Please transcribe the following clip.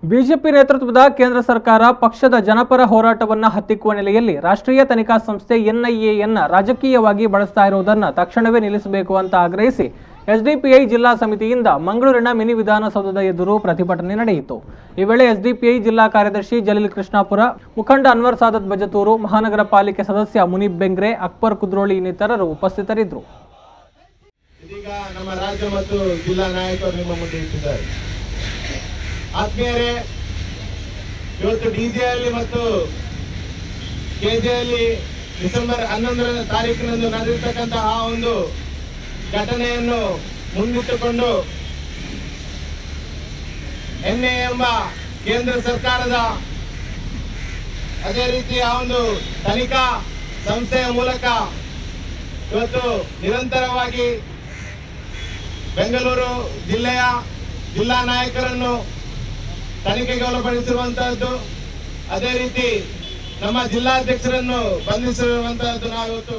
BJP ನೇತೃತ್ವದ ಕೇಂದ್ರ ಸರ್ಕಾರ ಪಕ್ಷದ ಜನಪರ ಹೋರಾಟವನ್ನು ಹತ್ತಿಕ್ಕುವ ನೆಲೆಯಲ್ಲಿ ರಾಷ್ಟ್ರೀಯ ತನಿಖಾ ಸಂಸ್ಥೆ ಎನ್ಐಎಯನ್ನ ರಾಜಕೀಯವಾಗಿ ಬಳಸ್ತಾ ಇರುವುದನ್ನು ತಕ್ಷಣವೇ ನಿಲ್ಲಿಸಬೇಕು ಅಂತ ಆಗ್ರಹಿಸಿ ಎಸ್ಡಿಪಿಐ ಜಿಲ್ಲಾ ಸಮಿತಿಯಿಂದ ಮಂಗಳೂರಿನ ಮಿನಿ ವಿಧಾನಸೌಧದ ಎದುರು ಪ್ರತಿಭಟನೆ ನಡೆಯಿತು। ಈ ವೇಳೆ ಎಸ್ಡಿಪಿಐ ಜಿಲ್ಲಾ ಕಾರ್ಯದರ್ಶಿ ಜಲೀಲ್ ಕೃಷ್ಣಾಪುರ, ಮುಖಂಡ ಅನ್ವರ್ ಸಾದತ್ ಬಜತೂರು, ಮಹಾನಗರ ಪಾಲಿಕೆ ಸದಸ್ಯ ಮುನೀಬ್ ಬೆಂಗ್ರೆ, ಅಕ್ಬರ್ ಕುದ್ರೋಳಿ ಇನ್ನಿತರರು ಉಪಸ್ಥಿತರಿದ್ದರು। ಇದೀಗ ನಮ್ಮ ರಾಜ್ಯ ಮತ್ತು ಜಿಲ್ಲಾ ನಾಯಕರು ನಿಮ್ಮ ಮುಂದೆ ಇಟ್ಟಿದ್ದಾರೆ। ಆತ್ಮೀಯರೇ, ಇವತ್ತು ಡಿಜೆಯಲ್ಲಿ ಮತ್ತು ಕೆಜೆಯಲ್ಲಿ ಡಿಸೆಂಬರ್ 11ನೇ ತಾರೀಕಿನಂದು ನಡೆದಿರ್ತಕ್ಕಂತಹ ಒಂದು ಘಟನೆಯನ್ನು ಮುಂದಿಟ್ಟುಕೊಂಡು ಎನ್ಐಎ ಎಂಬ ಕೇಂದ್ರ ಸರ್ಕಾರದ ಅದೇ ರೀತಿಯ ಒಂದು ತನಿಖಾ ಸಂಸ್ಥೆಯ ಮೂಲಕ ಇವತ್ತು ನಿರಂತರವಾಗಿ ಬೆಂಗಳೂರು ಜಿಲ್ಲೆಯ ಜಿಲ್ಲಾ ನಾಯಕರನ್ನು ತನಿಖೆಗೆ ಒಳಪಡಿಸಿರುವಂತಹದ್ದು, ಅದೇ ರೀತಿ ನಮ್ಮ ಜಿಲ್ಲಾಧ್ಯಕ್ಷರನ್ನು ಬಂಧಿಸಿರುವಂತಹದ್ದು ನಾವು ಇವತ್ತು